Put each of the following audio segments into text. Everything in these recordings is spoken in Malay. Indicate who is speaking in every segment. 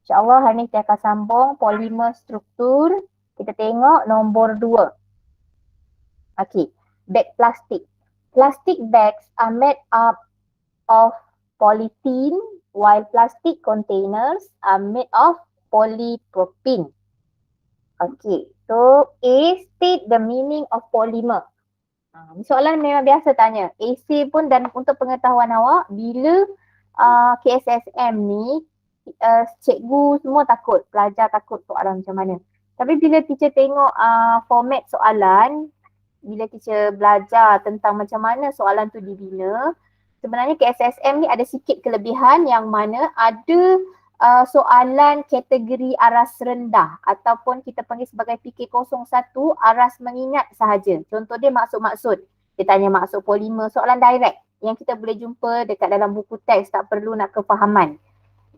Speaker 1: InsyaAllah hari ni kita akan sambung polimer struktur. Kita tengok nombor 2. Okay, bag plastik. Plastic bags are made up of polythene while plastic containers are made of polypropylene. Okay, so A, state the meaning of polymer. Soalan memang biasa tanya. AC pun dan untuk pengetahuan awak, bila KSSM ni, cikgu semua takut, pelajar takut soalan macam mana. Tapi bila teacher tengok format soalan, bila teacher belajar tentang macam mana soalan tu dibina, sebenarnya KSSM ni ada sikit kelebihan yang mana ada soalan kategori aras rendah ataupun kita panggil sebagai PK01 aras mengingat sahaja. Contoh dia maksud-maksud. Dia tanya maksud polimer, soalan direct yang kita boleh jumpa dekat dalam buku teks, tak perlu nak kefahaman.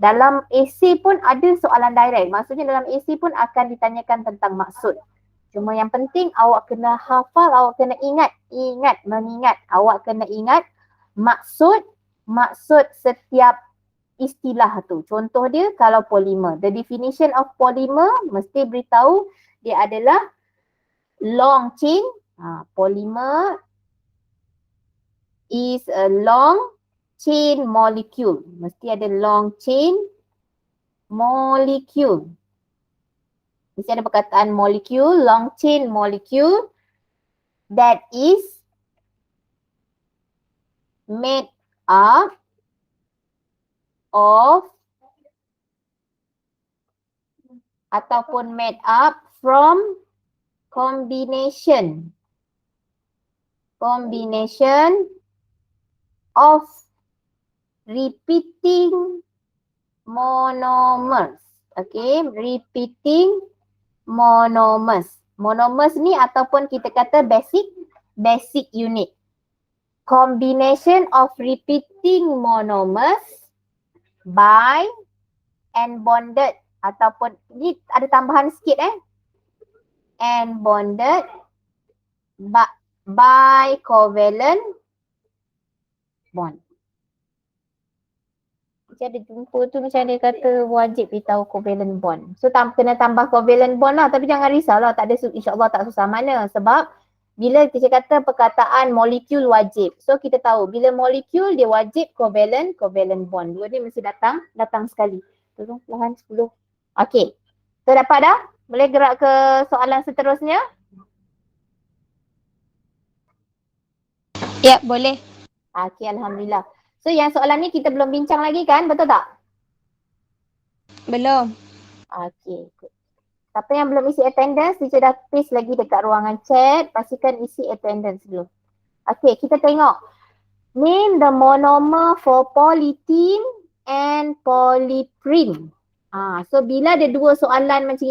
Speaker 1: Dalam esei pun ada soalan direct. Maksudnya dalam esei pun akan ditanyakan tentang maksud. Cuma yang penting awak kena hafal, awak kena mengingat. Awak kena ingat maksud setiap istilah tu. Contoh dia kalau polimer. The definition of polymer mesti beritahu dia adalah long chain. Polymer is a long chain molecule. Mesti ada long chain molecule. Mesti ada perkataan molecule, long chain molecule that is made up of ataupun made up from combination of repeating monomers. Okay, repeating monomers. Monomers ni ataupun kita kata basic unit. Combination of repeating monomers by and bonded ataupun ni ada tambahan sikit and bonded by covalent bond. Macam ada jumpa tu macam dia kata wajib beritahu covalent bond. So kena tambah covalent bond lah, tapi jangan risaulah, tak ada, insyaAllah tak susah mana sebab bila kita kata perkataan molekul wajib. So kita tahu bila molekul dia wajib covalent bond. Dua ni mesti datang sekali. Tolong perlahan 10. Okay. So dapat dah? Boleh gerak ke soalan seterusnya?
Speaker 2: Ya, boleh.
Speaker 1: Okay, Alhamdulillah. So yang soalan ni kita belum bincang lagi kan? Betul tak?
Speaker 2: Belum.
Speaker 1: Okay, good. Siapa yang belum isi attendance, teacher dah paste lagi dekat ruangan chat. Pastikan isi attendance dulu. Okay, kita tengok. Name the monomer for polythene and polyprene. So bila ada dua soalan macam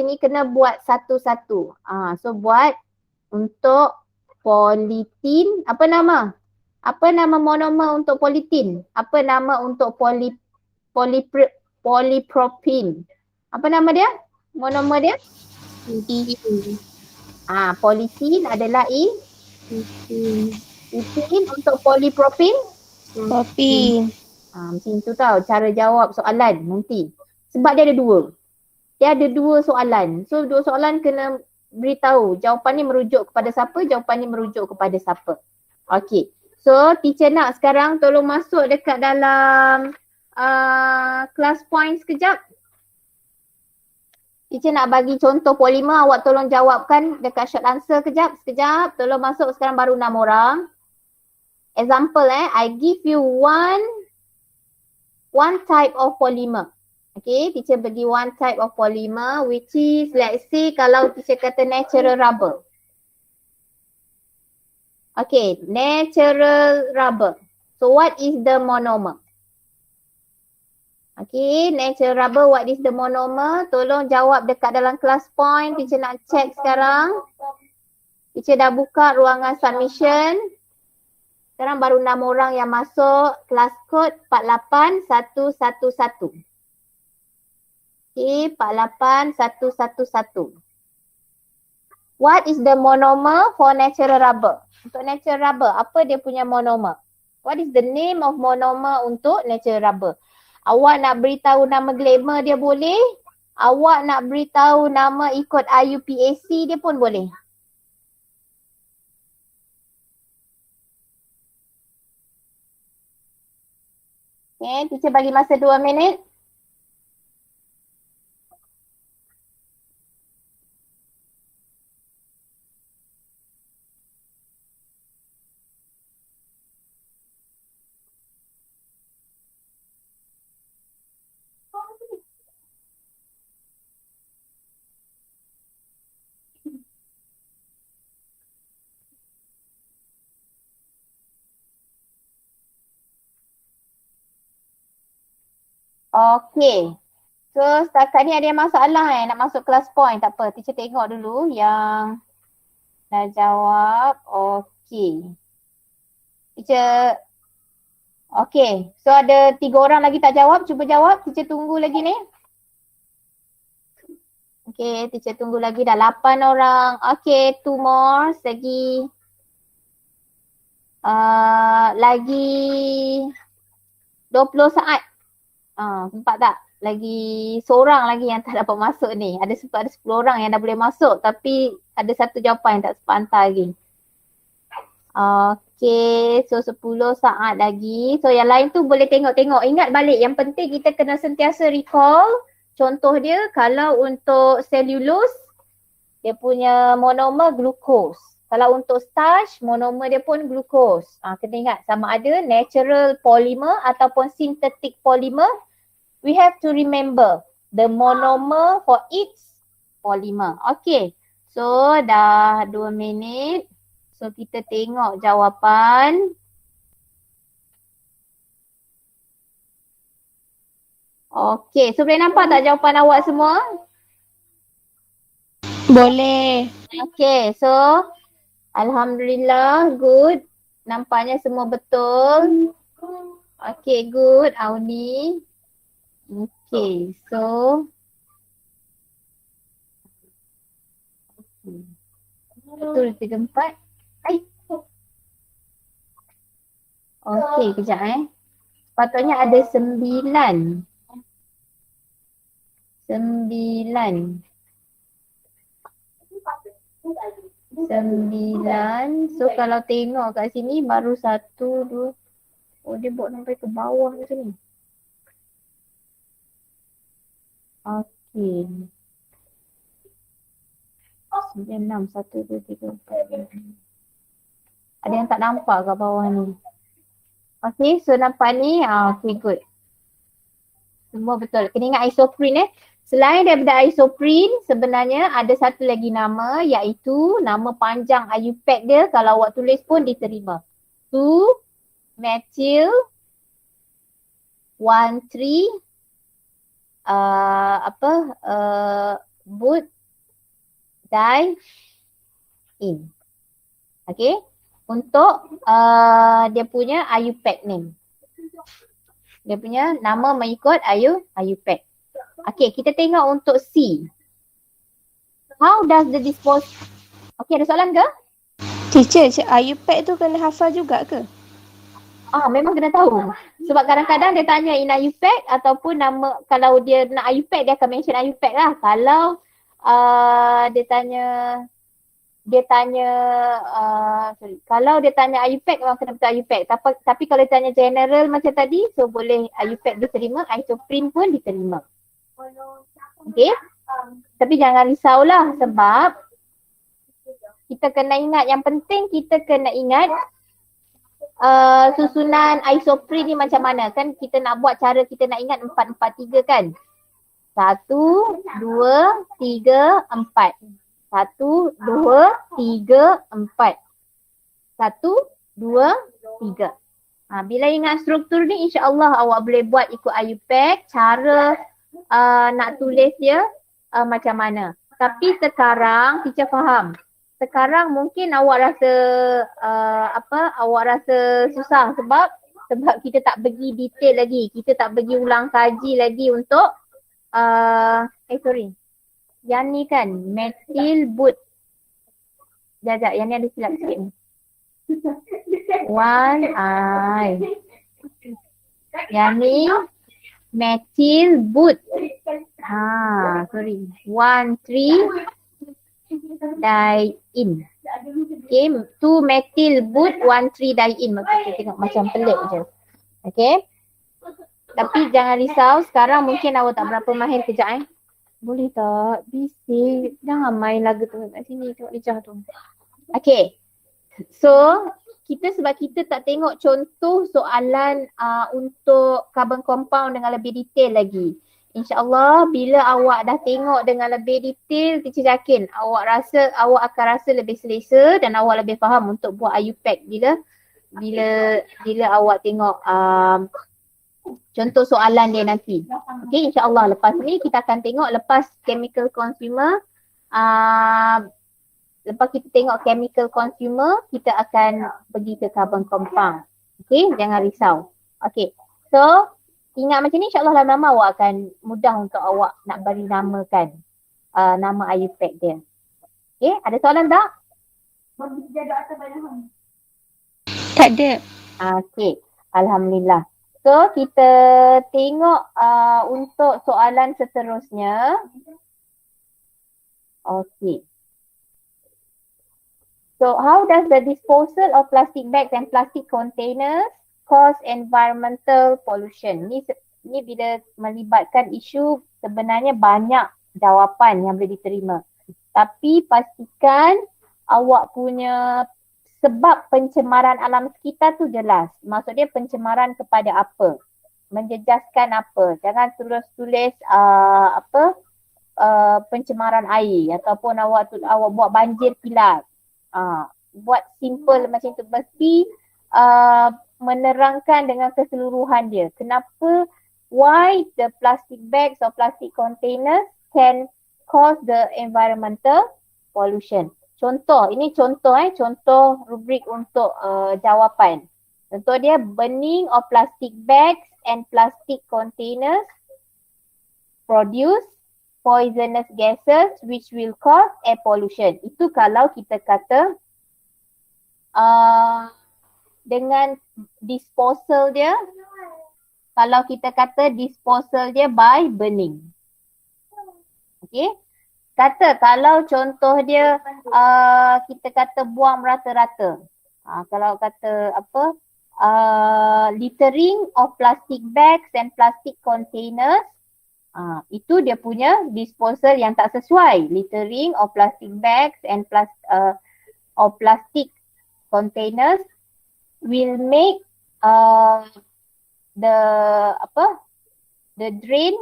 Speaker 1: ni, kena buat satu-satu. So buat untuk polythene, apa nama? Apa nama monomer untuk polythene? Apa nama untuk polypropylene? Apa nama dia? Monomer dia? Polythene adalah ethene. Untuk polypropylene?
Speaker 2: Propylene.
Speaker 1: Macam tu tau cara jawab soalan nanti. Sebab dia ada dua. Dia ada dua soalan. So dua soalan kena beritahu jawapan ni merujuk kepada siapa, jawapan ni merujuk kepada siapa. Okay. So teacher nak sekarang tolong masuk dekat dalam class point sekejap. Teacher nak bagi contoh polimer, awak tolong jawabkan dekat short answer sekejap. Tolong masuk sekarang baru 6 orang. Example I give you one type of polymer. Okay, teacher bagi one type of polymer which is, let's say kalau teacher kata natural rubber. Okay, natural rubber. So what is the monomer? Okay, natural rubber, what is the monomer? Tolong jawab dekat dalam class point. Teacher nak check sekarang. Teacher dah buka ruangan submission. Sekarang baru 6 orang yang masuk. Class code 48111. Okay, 48111. What is the monomer for natural rubber? Untuk natural rubber, apa dia punya monomer? What is the name of monomer untuk natural rubber? Awak nak beritahu nama glamour dia boleh. Awak nak beritahu nama ikut IUPAC dia pun boleh. Okay, teacher bagi masa 2 minit. Okay. So setakat ni ada yang masalah nak masuk kelas point. Tak apa, teacher tengok dulu yang dah jawab. Okay. Teacher. Okay. So ada 3 orang lagi tak jawab. Cuba jawab. Teacher tunggu lagi ni. Okay. Teacher tunggu lagi. Dah 8 orang. Okay. 2 more. Lagi 20 saat. Nampak tak? Lagi seorang lagi yang tak dapat masuk ni. Ada 10 orang yang dah boleh masuk tapi ada satu jawapan yang tak sempat hantar lagi. Okay, so 10 saat lagi. So yang lain tu boleh tengok-tengok. Ingat balik, yang penting kita kena sentiasa recall. Contoh dia kalau untuk cellulose, dia punya monomer glucose. Kalau untuk starch, monomer dia pun glucose. Kena ingat sama ada natural polymer ataupun synthetic polymer. We have to remember the monomer for each polymer. Okay. So dah 2 minit. So kita tengok jawapan. Okay. So boleh nampak tak jawapan awak semua?
Speaker 2: Boleh.
Speaker 1: Okay. So Alhamdulillah. Good. Nampaknya semua betul. Okay. Good. Auni. Okay, so betul 3, 4. Okay, kejap Patutnya ada 9. 9. So kalau tengok kat sini baru 1, 2. Oh, dia buat sampai ke bawah macam ni. Okay. 9, 6, 1, 2, 3, 4. Ada yang tak nampak kat bawah ni. Okay, so nampak ni. Okay, good. Semua betul. Kena ingat isoprene Selain daripada isoprene, sebenarnya ada satu lagi nama iaitu nama panjang IUPAC dia. Kalau awak tulis pun diterima. 2-methyl 1,3 butadiene. Okay. Untuk dia punya IUPAC name. Dia punya nama mengikut IUPAC. Okay, kita tengok untuk C. How does the dispose... Okay, ada soalan ke?
Speaker 2: Teacher, IUPAC tu kena hafal juga ke?
Speaker 1: Memang kena tahu. Sebab kadang-kadang dia tanya in IUPAC ataupun nama, kalau dia nak IUPAC dia akan mention IUPAC lah. Kalau kalau dia tanya IUPAC memang kena betul IUPAC. Tapi kalau dia tanya general macam tadi, so boleh IUPAC diterima, isoprene pun diterima. Okay. Tapi jangan risaulah sebab kita kena ingat, yang penting kita kena ingat susunan isoprene ni macam mana. Kan kita nak buat cara kita nak ingat 4-4-3 kan. 1, 2, 3, 4. 1, 2, 3, 4. 1, 2, 3. Bila ingat struktur ni, insya-Allah awak boleh buat ikut IUPAC. Cara nak tulis dia macam mana. Tapi sekarang teacher faham. Sekarang mungkin awak rasa susah sebab kita tak pergi detail lagi. Kita tak pergi ulang kaji lagi untuk yang ni kan methyl but. Jajak, yang ni ada silap sikit ni. 1 I. Yang ni methyl but. Sorry. 1,3-diene. Okay, 2-methyl but 1,3-diene. Maka kita tengok macam pelik je. Okay. Tapi jangan risau, sekarang mungkin awak tak berapa mahir kejap Boleh tak? Bising. Jangan main lagu tu kat sini. Tengok lijah tu. Okay. So, sebab kita tak tengok contoh soalan untuk carbon compound dengan lebih detail lagi. InsyaAllah bila awak dah tengok dengan lebih detail, teacher yakin awak akan rasa lebih selesa dan awak lebih faham untuk buat IUPAC bila awak tengok contoh soalan dia nanti. Okay, insyaAllah lepas ni kita akan tengok lepas chemical consumer. Lepas kita tengok chemical consumer, kita akan pergi ke carbon compound. Okay, jangan risau. Okay, so ingat macam ni insyaAllah lama-lama awak akan mudah untuk awak nak beri namakan nama IUPAC dia. Okay, ada soalan tak?
Speaker 2: Tak ada.
Speaker 1: Okay, Alhamdulillah. So kita tengok untuk soalan seterusnya. Okay. So how does the disposal of plastic bags and plastic containers cause environmental pollution? Ni bila melibatkan isu sebenarnya banyak jawapan yang boleh diterima. Tapi pastikan awak punya sebab pencemaran alam sekitar tu jelas. Maksudnya pencemaran kepada apa? Menjejaskan apa? Jangan terus tulis pencemaran air ataupun awak buat banjir kilat. Buat simple macam tu. Mesti menerangkan dengan keseluruhan dia. Kenapa, why the plastic bags or plastic containers can cause the environmental pollution. Contoh, ini contoh rubrik untuk jawapan. Contoh dia, burning of plastic bags and plastic containers produce poisonous gases which will cause air pollution. Itu kalau kita kata dengan disposal dia, kalau kita kata disposal dia by burning. Okay. Kalau contoh dia kita kata buang merata-rata. Kalau kata littering of plastic bags and plastic containers, itu dia punya disposal yang tak sesuai. Littering of plastic bags and plastic containers will make the drain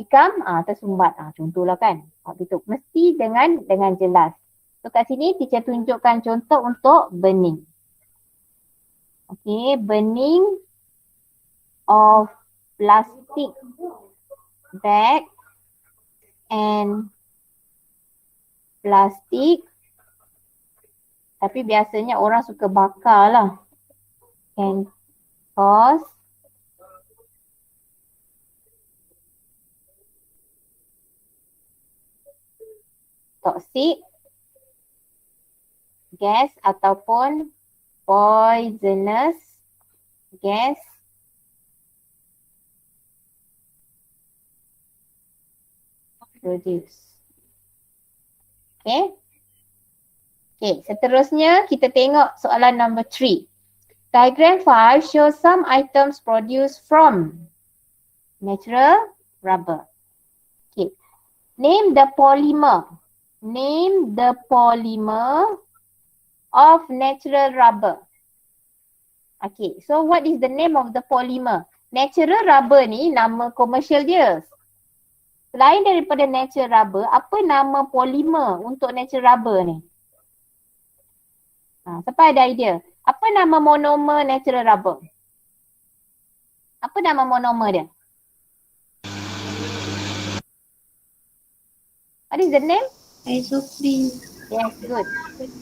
Speaker 1: become tersumbat. Contohlah kan. Gitu. Mesti dengan jelas. So kat sini teacher tunjukkan contoh untuk burning. Okay, burning of plastic bag and plastik, tapi biasanya orang suka bakar lah, can cause toxic gas ataupun poisonous gas produce. Okay. Okay, seterusnya kita tengok soalan number 3. Diagram 5 shows some items produced from natural rubber. Okay. Name the polymer. Name the polymer of natural rubber. Okay, so what is the name of the polymer? Natural rubber ni nama komersial dia. Selain daripada natural rubber, apa nama polimer untuk natural rubber ni? Siapa ada idea? Apa nama monomer natural rubber? Apa nama monomer dia? What is the name?
Speaker 2: Isoprene.
Speaker 1: Yes, good.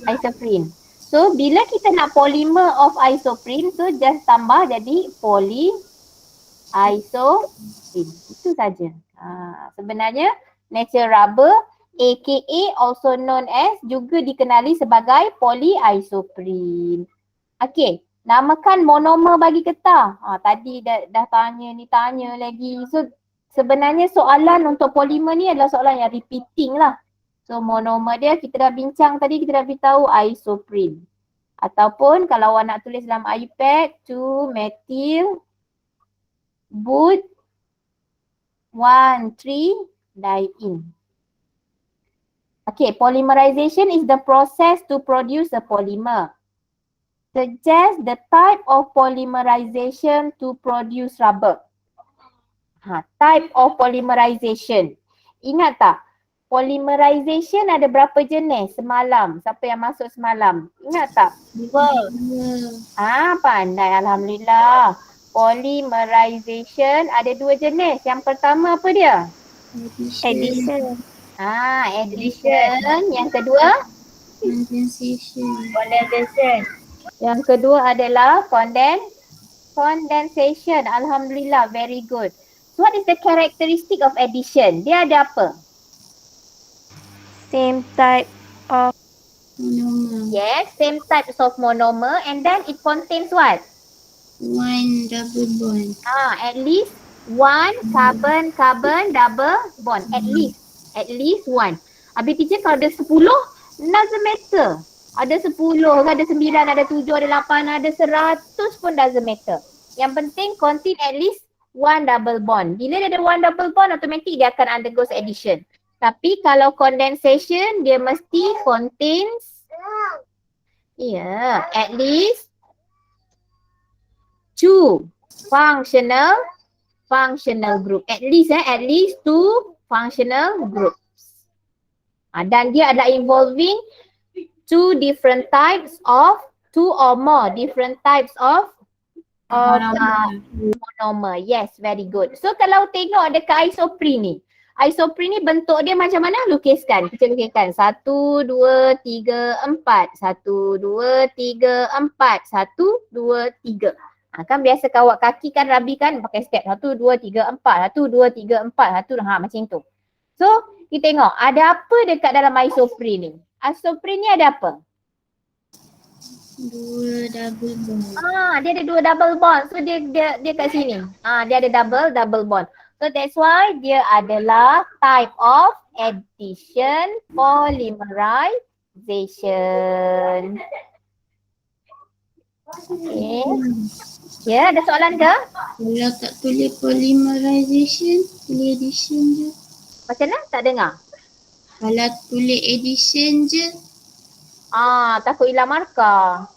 Speaker 1: Isoprene. So, bila kita nak polymer of isoprene, so just tambah jadi polyisoprene. Itu saja. Sebenarnya natural rubber aka also known as juga dikenali sebagai polyisoprene. Okay, Namakan monomer bagi getah. Tadi dah tanya ni, tanya lagi. So sebenarnya soalan untuk polimer ni adalah soalan yang repeating lah. So monomer dia kita dah bincang tadi, kita dah beritahu isoprene. Ataupun kalau awak nak tulis dalam iPad, 2-methyl but 1,3-diene. Okay, polymerization is the process to produce a polymer. Suggest the type of polymerization to produce rubber. Type of polymerization. Ingat tak? Polymerization ada berapa jenis semalam? Siapa yang masuk semalam? Ingat tak? Pandai. Alhamdulillah. Polymerization ada 2 jenis. Yang pertama apa dia?
Speaker 2: Addition.
Speaker 1: Addition. Yang kedua? Condensation. Yang kedua adalah condensation. Alhamdulillah, very good. So what is the characteristic of addition? Dia ada apa?
Speaker 2: Same type of
Speaker 3: Monomer.
Speaker 1: Yes, same types of monomer, and then it contains what?
Speaker 3: One double bond.
Speaker 1: At least one carbon double bond. At least one. Habis teacher kalau ada 10, doesn't matter. Ada 10, ada 9, ada 7, ada 8, ada 100 pun doesn't matter. Yang penting contain at least one double bond. Bila dia ada one double bond, automatic dia akan undergo addition. Tapi kalau condensation, dia mesti contains at least 2 functional group. At least 2 functional groups. Dan dia adalah involving 2 or more different types of monomer. Yes, very good. So kalau tengok dekat isoprene ni, isoprene ni bentuk dia macam mana? Lukiskan. Kita lukiskan 1, 2, 3, 4. 1, 2, 3, 4. 1, 2, 3. Kan biasa kawat kaki kan Rabi kan pakai step 1, 2, 3, 4. 1, 2, 3, 4. 1, macam tu. So kita tengok ada apa dekat dalam isoprene ni? Isoprene ni ada apa?
Speaker 3: 2 double bond.
Speaker 1: Dia ada 2 double bond. So dia kat sini. Dia ada double bond. So that's why dia adalah type of addition polymerization. Okay. Ya, ada soalan ke?
Speaker 3: Kalau tak tulis polymerization, tulis addition je.
Speaker 1: Macam mana? Tak dengar.
Speaker 3: Kalau tulis addition je,
Speaker 1: Takut hilang markah.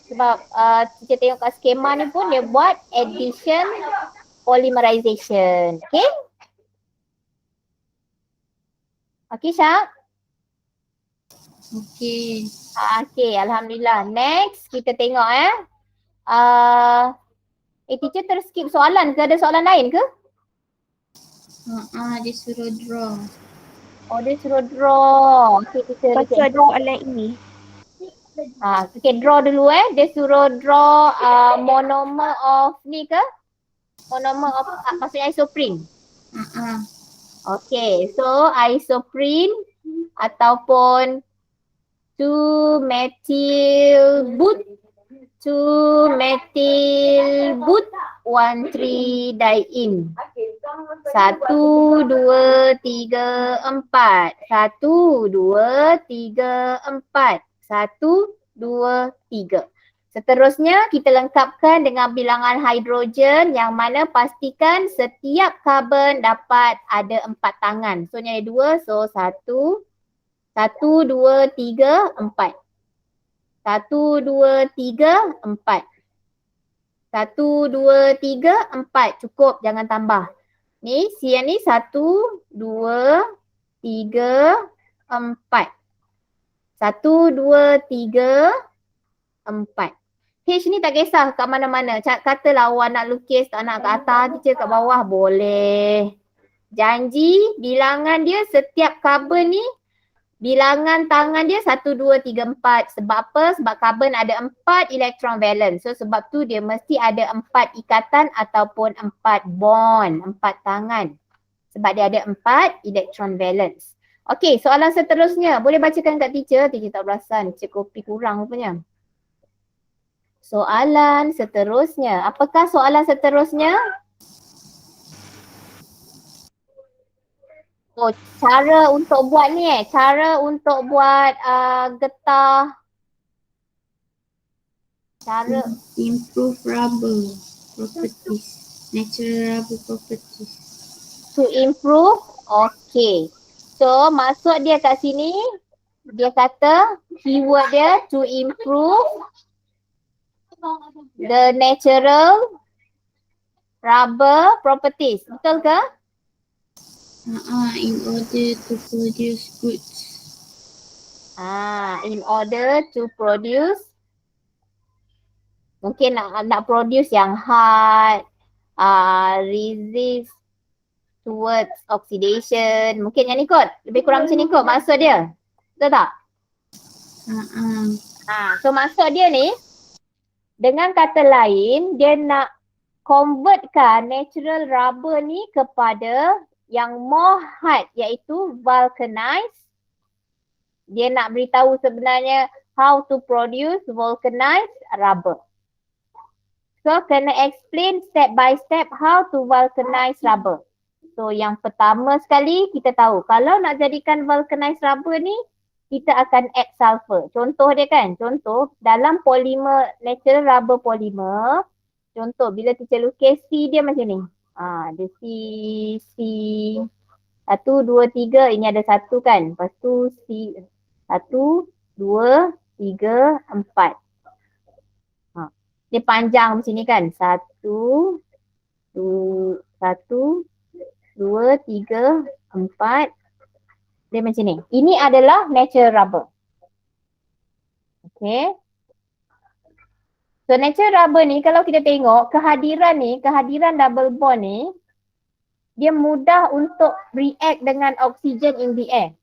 Speaker 1: Sebab kita tengok kat skema ni pun dia buat addition polymerization. Okay? Okay, Syak?
Speaker 3: okay.
Speaker 1: Okay, Alhamdulillah. Next, kita tengok teacher terskip soalan ke? Ada soalan lain ke?
Speaker 3: Dia suruh draw.
Speaker 1: Dia suruh draw. Okay, kita
Speaker 2: pasal soalan ini.
Speaker 1: Okay, draw dulu Dia suruh draw monomer of ni ke? Monomer of maksudnya isoprene. Okay, so isoprene ataupun 2-methyl but 1,3-diene. 1, 2, 3, 4. 1, 2, 3, 4. 1, 2, 3. Seterusnya kita lengkapkan dengan bilangan hidrogen yang mana pastikan setiap karbon dapat ada 4 tangan. So ni ada 2, so 1, 2, 3, 4. 1, 2, 3, 4. 1, 2, 3, 4. Cukup, jangan tambah. Ni, yang ni 1, 2, 3, 4. 1, 2, 3, 4. H ni tak kisah kat mana-mana. Katalah awak nak lukis tak nak kat atas, teacher kat bawah boleh. Janji bilangan dia setiap karbon ni, bilangan tangan dia 1, 2, 3, 4. Sebab apa? Sebab karbon ada 4 elektron valence. So sebab tu dia mesti ada 4 ikatan ataupun 4 bond, 4 tangan. Sebab dia ada 4 elektron valence. Okey, soalan seterusnya. Boleh bacakan kat teacher? Teacher tak perasan. Teacher kopi kurang rupanya. Soalan seterusnya. Apakah soalan seterusnya? Oh, cara untuk buat ni cara untuk buat getah. Cara
Speaker 3: Improve rubber properties. Natural rubber properties.
Speaker 1: to improve. Okay. So maksud dia kat sini, dia kata keyword dia to improve the natural rubber properties. Betul ke?
Speaker 3: In order to produce goods.
Speaker 1: In order to produce, mungkin nak produce yang hard, resist towards oxidation. Mungkin yang ni kot. Lebih kurang macam ni kot maksud dia. Betul tak? So maksud dia ni, dengan kata lain, dia nak convertkan natural rubber ni kepada yang more hard, iaitu vulcanized. Dia nak beritahu sebenarnya how to produce vulcanized rubber. So kena explain step by step how to vulcanize rubber. So yang pertama sekali kita tahu, kalau nak jadikan vulcanized rubber ni, kita akan add sulfur. Contoh dia kan, contoh dalam polymer, natural rubber polymer, contoh bila teacher lukis C dia macam ni. Dia C 1, 2, 3, ini ada 1 kan. Lepas tu C 1, 2, 3, 4. Dia panjang macam ni kan. 1, 2, 3, 4. Dia macam ni. Ini adalah natural rubber. Okay. So natural rubber ni kalau kita tengok kehadiran double bond ni, dia mudah untuk react dengan oksigen in the air.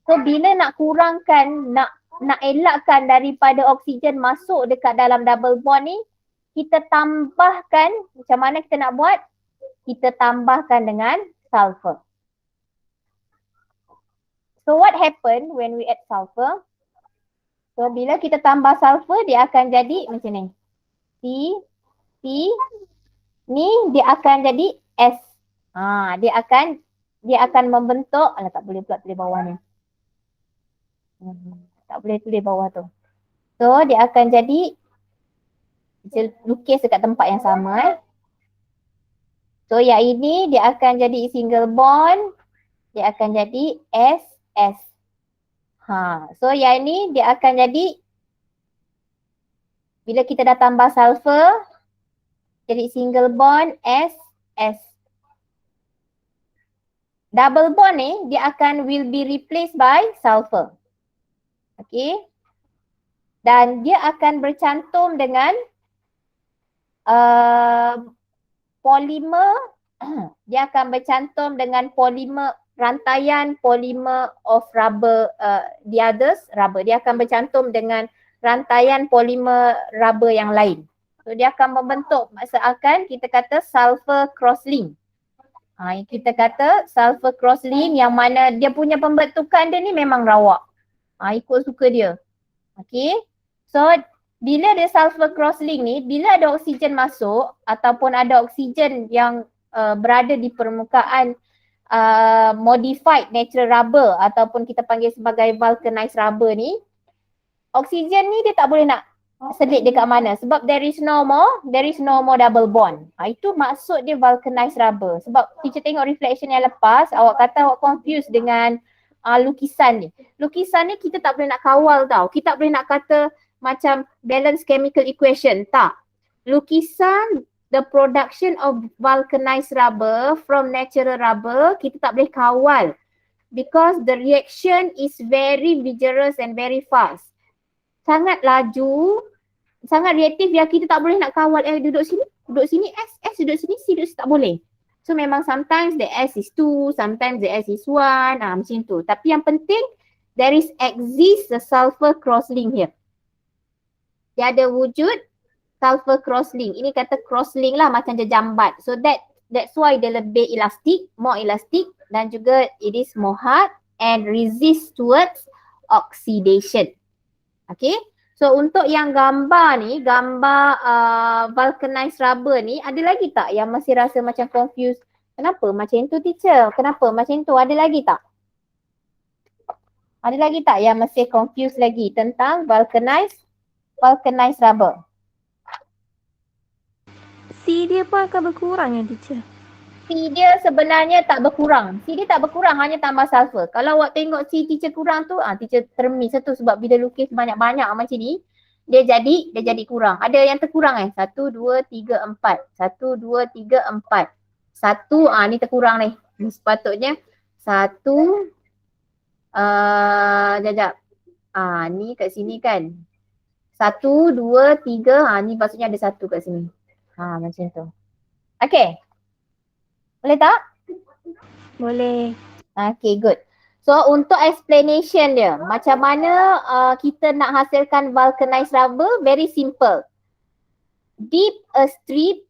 Speaker 1: So bila nak kurangkan, nak elakkan daripada oksigen masuk dekat dalam double bond ni, kita tambahkan, macam mana kita nak buat? Kita tambahkan dengan sulfur. So what happen when we add sulfur? So bila kita tambah sulfur, dia akan jadi macam ni. C ni dia akan jadi S. Dia akan membentuk, tak boleh pula tulis bawah ni. Tak boleh tulis bawah tu. So dia akan jadi, lukis dekat tempat yang sama. So yang ini dia akan jadi single bond, dia akan jadi SS. So yang ini dia akan jadi, bila kita dah tambah sulfur, jadi single bond SS. Double bond ni dia akan will be replaced by sulfur. Okay. Dan dia akan bercantum dengan polimer. Dia akan bercantum dengan polimer, rantaian polimer of rubber, the others rubber. Dia akan bercantum dengan rantaian polimer rubber yang lain. So dia akan membentuk, seakan kita kata sulfur crosslink. Kita kata sulfur crosslink yang mana dia punya pembentukan dia ni memang rawak. Ikut suka dia. Okay. So bila ada sulfur crosslink ni, bila ada oksigen masuk ataupun ada oksigen yang berada di permukaan modified natural rubber ataupun kita panggil sebagai vulcanized rubber ni, oksigen ni dia tak boleh nak selit dekat mana sebab there is no more double bond. Itu maksud dia vulcanized rubber. Sebab teacher tengok reflection yang lepas, awak kata awak confused dengan lukisan ni. Lukisan ni kita tak boleh nak kawal tau. Kita tak boleh nak kata macam balance chemical equation. Tak. Lukisan the production of vulcanized rubber from natural rubber, kita tak boleh kawal because the reaction is very vigorous and very fast. Sangat laju, sangat reaktif yang kita tak boleh nak kawal. Duduk sini S, duduk sini C, duduk sini, tak boleh. So memang sometimes the S is 2, sometimes the S is 1, macam tu. Tapi yang penting, there exists the sulfur crosslink here. Dia ada wujud sulfur crosslink. Ini kata crosslink lah, macam dia jambat. So that's why dia lebih elastic, more elastic, dan juga it is more hard and resist towards oxidation. Okay. So untuk yang gambar ni, gambar vulcanized rubber ni, ada lagi tak yang masih rasa macam confused? Kenapa macam tu teacher? Kenapa macam tu? Ada lagi tak? Ada lagi tak yang masih confused lagi tentang vulcanized rubber?
Speaker 2: C dia pun akan berkurang ya teacher.
Speaker 1: C dia sebenarnya tak berkurang. C dia tak berkurang, hanya tambah sulfur. Kalau awak tengok C teacher kurang tu, teacher termis tu sebab bila lukis banyak-banyak macam ni, dia jadi kurang. Ada yang terkurang 1, 2, 3, 4. 1, 2, 3, 4. 1, ni terkurang ni. Sepatutnya 1, jap. Ni kat sini kan. 1, 2, 3, ni maksudnya ada 1 kat sini. Macam tu. Okay. Boleh tak?
Speaker 2: Boleh.
Speaker 1: Okay, good. So untuk explanation dia, macam mana kita nak hasilkan vulcanized rubber, very simple. Dip a strip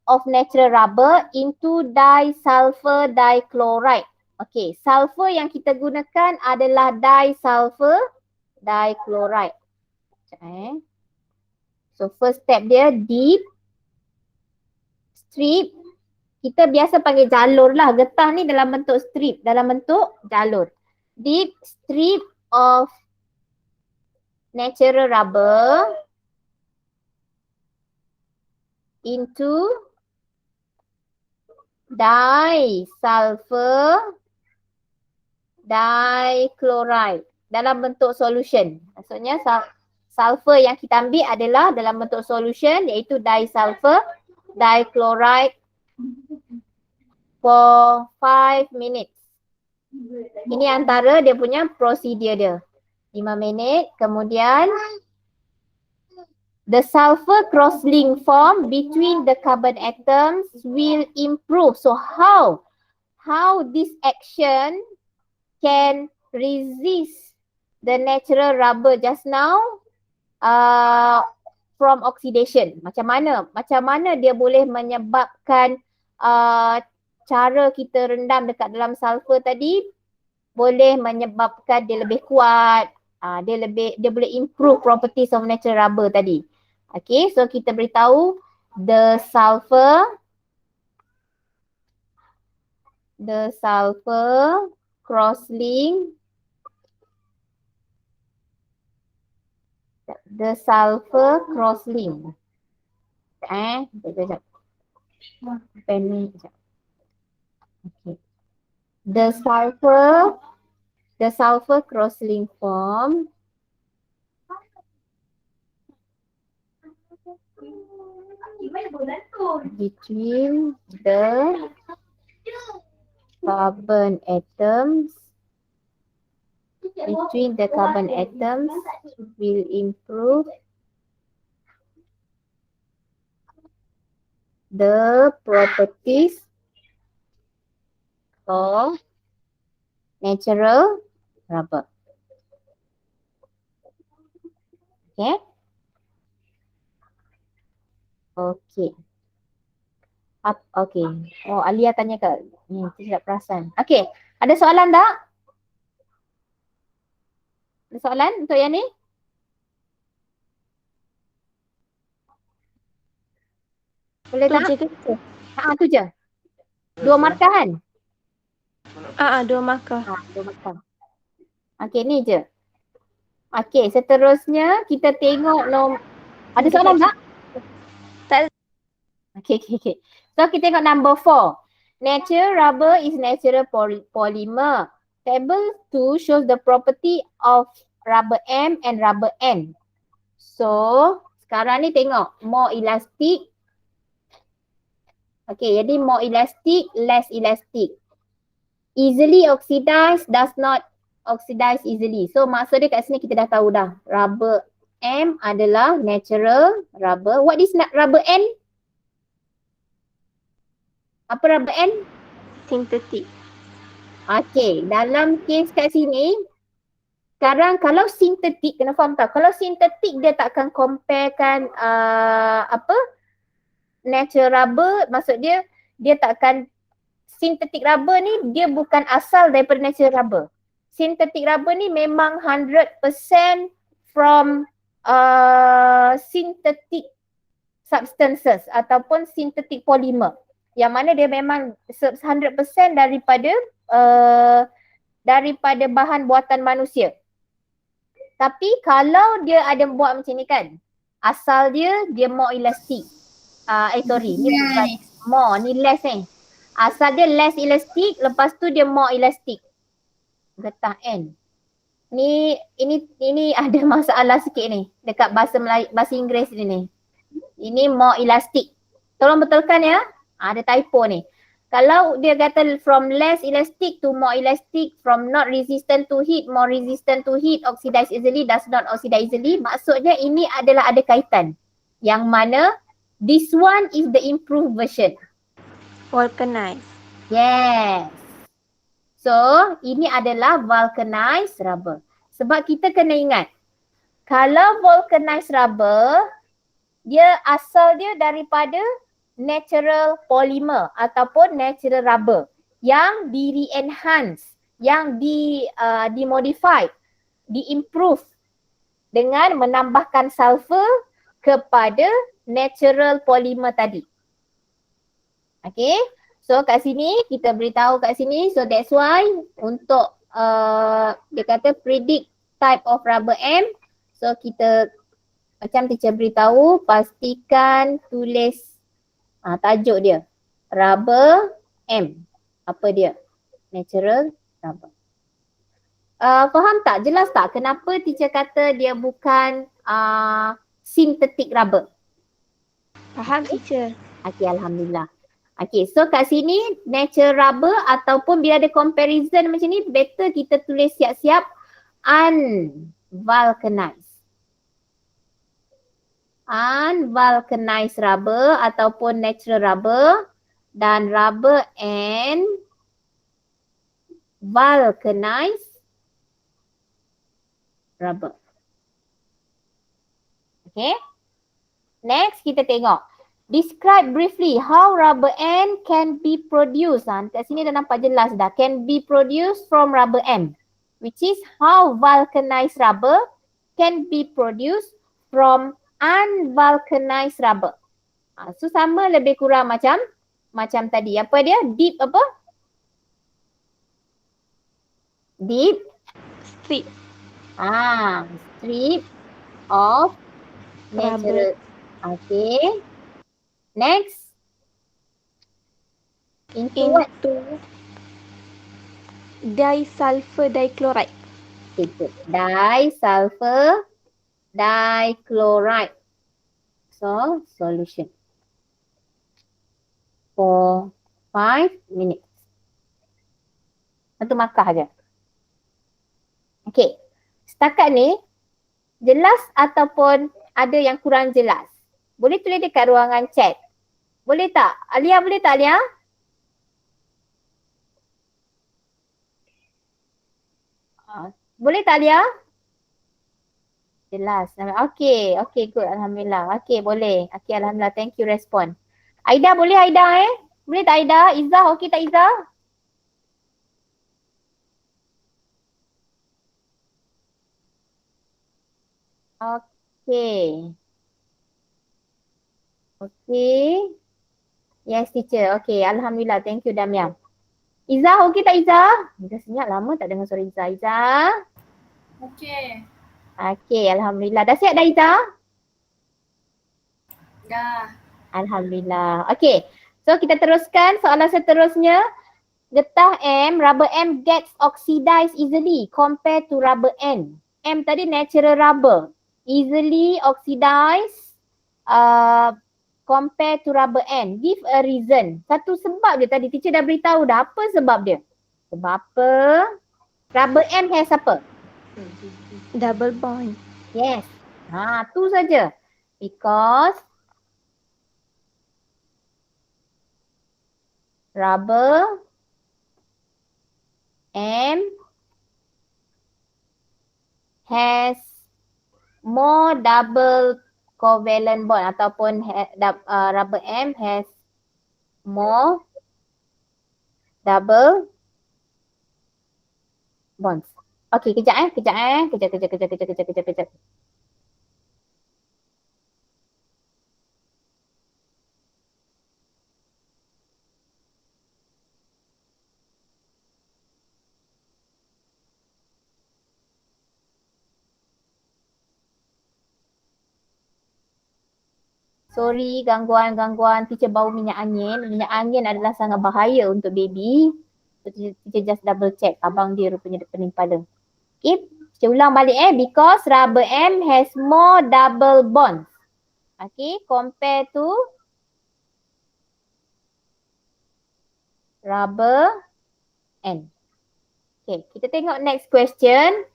Speaker 1: of natural rubber into disulfur dichloride. Okay, sulfur yang kita gunakan adalah disulfur dichloride. So first step dia, dip strip, kita biasa panggil jalur lah. Getah ni dalam bentuk strip, dalam bentuk jalur. Dip strip of natural rubber into disulfur dichloride dalam bentuk solution. Maksudnya sulfur yang kita ambil adalah dalam bentuk solution, iaitu disulfur dichloride for 5 minutes. Ini antara dia punya prosedur dia. 5 minit. Kemudian the sulfur cross-link form between the carbon atoms will improve. So how this action can resist the natural rubber just now from oxidation. Macam mana dia boleh menyebabkan cara kita rendam dekat dalam sulfur tadi boleh menyebabkan dia lebih kuat, dia boleh improve properties of natural rubber tadi. Okay, so kita beritahu the sulfur cross-link, sekejap. Pen ni sekejap. Okay. The sulfur cross-link form between the carbon atoms will improve the properties of natural rubber. Okay. Okay. Okay. Oh, Alia tanya ke? Tidak perasan. Okay. Ada soalan tak? Ada soalan untuk yang ni? Boleh tak?
Speaker 2: Tu je ke?
Speaker 1: Tu je. 2 markah kan?
Speaker 2: 2 markah.
Speaker 1: 2 markah. Okay, ni je. Okay, seterusnya kita tengok ada soalan tak?
Speaker 2: Tak.
Speaker 1: Okay. So kita tengok number 4. Natural rubber is natural polymer. Table 2 shows the property of rubber M and rubber N. So sekarang ni tengok more elastic. Okay, jadi more elastic, less elastic. Easily oxidized, does not oxidize easily. So maksud dia kat sini kita dah tahu dah. Rubber M adalah natural rubber. What is rubber N? Apa rubber N?
Speaker 2: Sintetik.
Speaker 1: Okay, dalam case kat sini, sekarang kalau sintetik, kena faham tak? Kalau sintetik dia takkan comparekan natural rubber, maksud dia takkan, sintetik rubber ni dia bukan asal daripada natural rubber. Sintetik rubber ni memang 100% from synthetic substances ataupun synthetic polymer. Yang mana dia memang 100% daripada bahan buatan manusia. Tapi kalau dia ada buat macam ni kan, asal dia more elastic. Ni bukan more, ni less ni. Asal dia less elastic, lepas tu dia more elastic. Getah N. Ini ada masalah sikit ni dekat bahasa Inggeris ni. Ini more elastic. Tolong betulkan ya. Ada typo ni. Kalau dia kata from less elastic to more elastic, from not resistant to heat, more resistant to heat, oxidize easily, does not oxidize easily, maksudnya ini adalah ada kaitan. Yang mana this one is the improved version.
Speaker 2: Vulcanized.
Speaker 1: Yes. So, ini adalah vulcanized rubber. Sebab kita kena ingat, kalau vulcanized rubber, dia asal dia daripada natural polymer ataupun natural rubber yang di-enhance, yang di-modify, di-improve dengan menambahkan sulfur kepada natural polymer tadi. Okay, so kat sini kita beritahu kat sini, so that's why untuk dia kata predict type of rubber M, so kita macam teacher beritahu, pastikan tulis tajuk dia, rubber M. Apa dia? Natural rubber. Faham tak? Jelas tak kenapa teacher kata dia bukan synthetic rubber?
Speaker 2: Faham teacher.
Speaker 1: Okay, Alhamdulillah. Okay, so kat sini natural rubber ataupun bila ada comparison macam ni, better kita tulis siap-siap unvulcanized. Unvulcanized rubber ataupun natural rubber dan rubber and vulcanized rubber. Okay. Next kita tengok. Describe briefly how rubber M can be produced. Kat sini dah nampak jelas dah. Can be produced from rubber M. Which is how vulcanized rubber can be produced from unvulcanized rubber. So sama lebih kurang macam tadi. Apa dia? Deep apa? Deep
Speaker 2: Strip.
Speaker 1: Strip of natural. Okay. Next. Into what?
Speaker 2: Disulfur dichloride.
Speaker 1: Disulfur dichloride. So, solution. For 5 minutes. Satu markah aja. Okay. Setakat ni, jelas ataupun ada yang kurang jelas? Boleh tulis dekat ruangan chat. Boleh tak? Alia boleh tak Alia? Boleh tak Alia? Jelas. Okay, good. Alhamdulillah. Okay, boleh. Okay, Alhamdulillah. Thank you respon. Aida boleh Aida Boleh tak Aida? Izzah, okay tak Izzah? Okay. Okay. Yes teacher. Okay, Alhamdulillah. Thank you Damiam. Izzah, okay tak Izzah? Izzah senyap lama tak dengar suara Izzah. Izzah?
Speaker 3: Okay.
Speaker 1: Okay, Alhamdulillah. Dah siap dah Izzah?
Speaker 3: Dah.
Speaker 1: Alhamdulillah. Okay. So kita teruskan soalan seterusnya. Getah M, rubber M gets oxidized easily compared to rubber N. M tadi natural rubber. Easily oxidized compared to rubber N. Give a reason. Satu sebab dia tadi. Teacher dah beritahu dah. Apa sebab dia? Sebab apa? Rubber M has apa?
Speaker 2: Double bond.
Speaker 1: Yes. Tu saja. Because rubber M has more double covalent bond ataupun rubber M has more double bonds. Okey, kejap. Kejap. Sorry gangguan teacher bau minyak angin. Minyak angin adalah sangat bahaya untuk baby. So, teacher just double check abang dia rupanya pening kepala. Okay, teacher ulang balik because rubber M has more double bonds. Okay, compare to rubber N. Okay, kita tengok next question.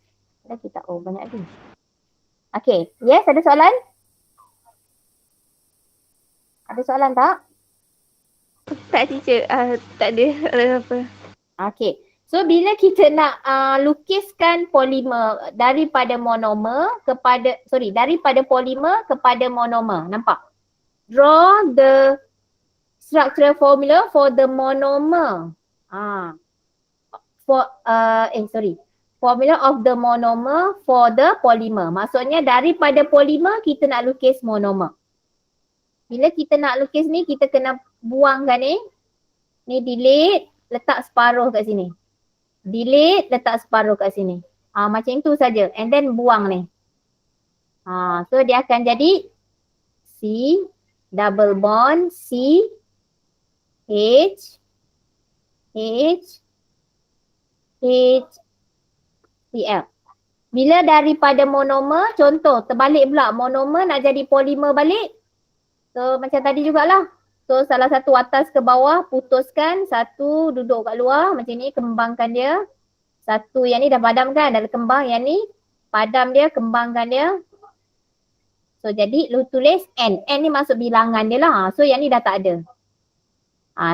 Speaker 1: Dah kita banyak lagi. Okay, yes, ada soalan? Ada soalan tak?
Speaker 2: Tak teacher, tak ada apa.
Speaker 1: Okay, so bila kita nak lukiskan polimer daripada polimer kepada monomer, nampak? Draw the structural formula for the monomer. Formula of the monomer for the polymer. Maksudnya daripada polimer kita nak lukis monomer. Bila kita nak lukis ni kita kena buangkan ni. Ni delete, letak separuh kat sini. Delete, letak separuh kat sini. Macam tu saja. And then buang ni. So dia akan jadi C double bond C H Cl. Bila daripada monomer, contoh terbalik pula monomer nak jadi polimer balik. So macam tadi jugalah. So salah satu atas ke bawah putuskan, satu duduk kat luar macam ni, kembangkan dia. Satu yang ni dah padam kan, dah kembang, yang ni padam dia, kembangkan dia. So jadi lu tulis N. N ni masuk bilangan dia lah. So yang ni dah tak ada.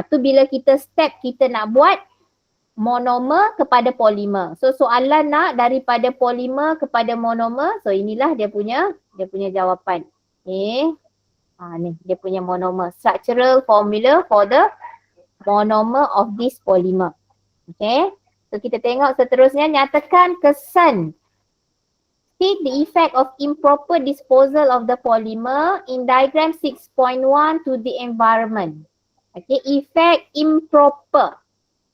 Speaker 1: Tu bila kita step kita nak buat monomer kepada polimer. So soalan nak daripada polimer kepada monomer. So inilah dia punya jawapan. Okay. Ni dia punya monomer. Structural formula for the monomer of this polymer. Okay. So kita tengok seterusnya, nyatakan kesan. State the effect of improper disposal of the polymer in diagram 6.1 to the environment. Okay, effect improper.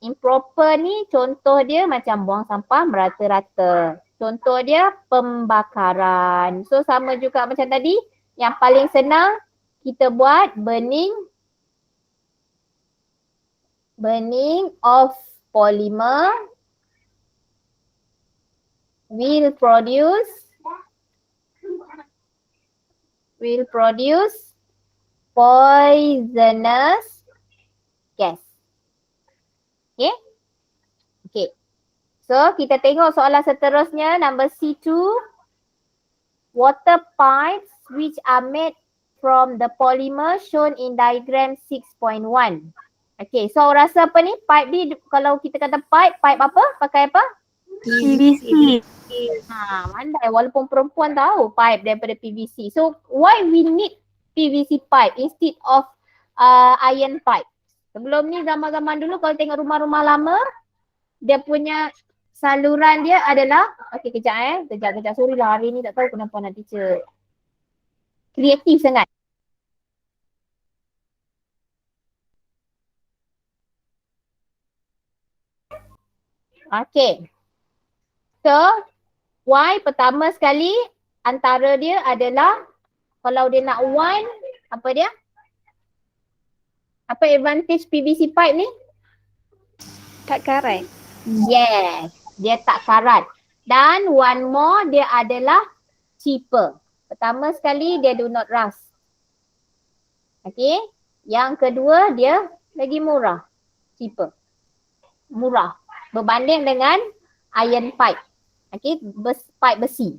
Speaker 1: Improper ni contoh dia macam buang sampah merata-rata. Contoh dia pembakaran. So sama juga macam tadi. Yang paling senang kita buat burning of polymer will produce poisonous gas. Okay. So kita tengok soalan seterusnya, number C2. Water pipes which are made from the polymer shown in diagram 6.1. Okay, so rasa apa ni? Pipe ni kalau kita kata pipe apa? Pakai apa?
Speaker 2: PVC.
Speaker 1: Mandai walaupun perempuan tahu pipe daripada PVC. So why we need PVC pipe instead of iron pipe? Sebelum ni zaman-zaman dulu kalau tengok rumah-rumah lama, dia punya saluran dia adalah, okay kejap sorry lah hari ni tak tahu kenapa nak teacher kreatif sangat. Okay. So, why pertama sekali antara dia adalah kalau dia nak one, apa dia? Apa advantage PVC pipe ni?
Speaker 2: Tak karat.
Speaker 1: Yes, dia tak karat. Dan one more, dia adalah cheaper. Pertama sekali, dia do not rust. Okay. Yang kedua, dia lagi murah. Cheaper. Murah. Berbanding dengan iron pipe. Okay, pipe besi.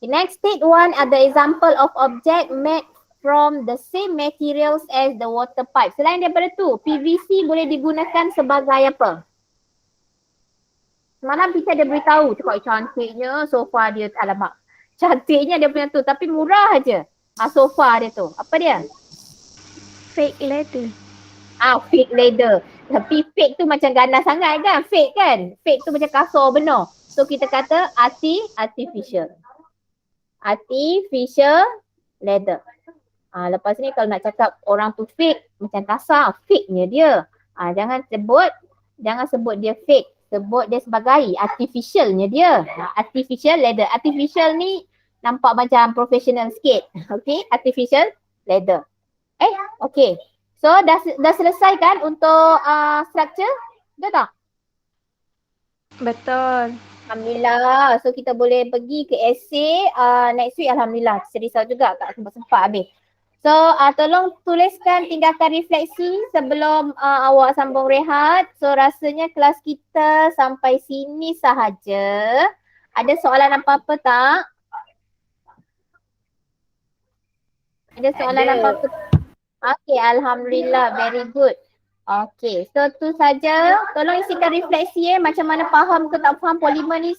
Speaker 1: The next state one are the example of object made from the same materials as the water pipe. Selain daripada tu, PVC boleh digunakan sebagai apa? Semalam kita ada beritahu, cakap cantiknya sofa dia, alamak. Cantiknya dia punya tu, tapi murah aja. Sofa dia tu. Apa dia?
Speaker 2: Fake leather.
Speaker 1: Fake leather. Tapi fake tu macam ganas sangat kan? Fake kan? Fake tu macam kasar benar. So kita kata artificial. Artificial leather. Lepas ni kalau nak cakap orang tu fake, macam kasar, fake-nya dia. Jangan sebut dia fake. Sebut dia sebagai artificialnya dia. Artificial leather. Artificial ni nampak macam professional sikit. Okay, artificial leather. Okay. So dah selesai kan untuk structure? Betul tak?
Speaker 2: Betul.
Speaker 1: Alhamdulillah. So kita boleh pergi ke essay next week. Alhamdulillah. Saya risau juga tak sempat-sempat habis. So tolong tuliskan tindakan refleksi sebelum awak sambung rehat. So rasanya kelas kita sampai sini sahaja. Ada soalan apa-apa tak? Ada soalan apa-apa? Okay, Alhamdulillah. Very good. Okay, so tu saja. Tolong isikan refleksi macam mana faham ke tak faham polimer ni.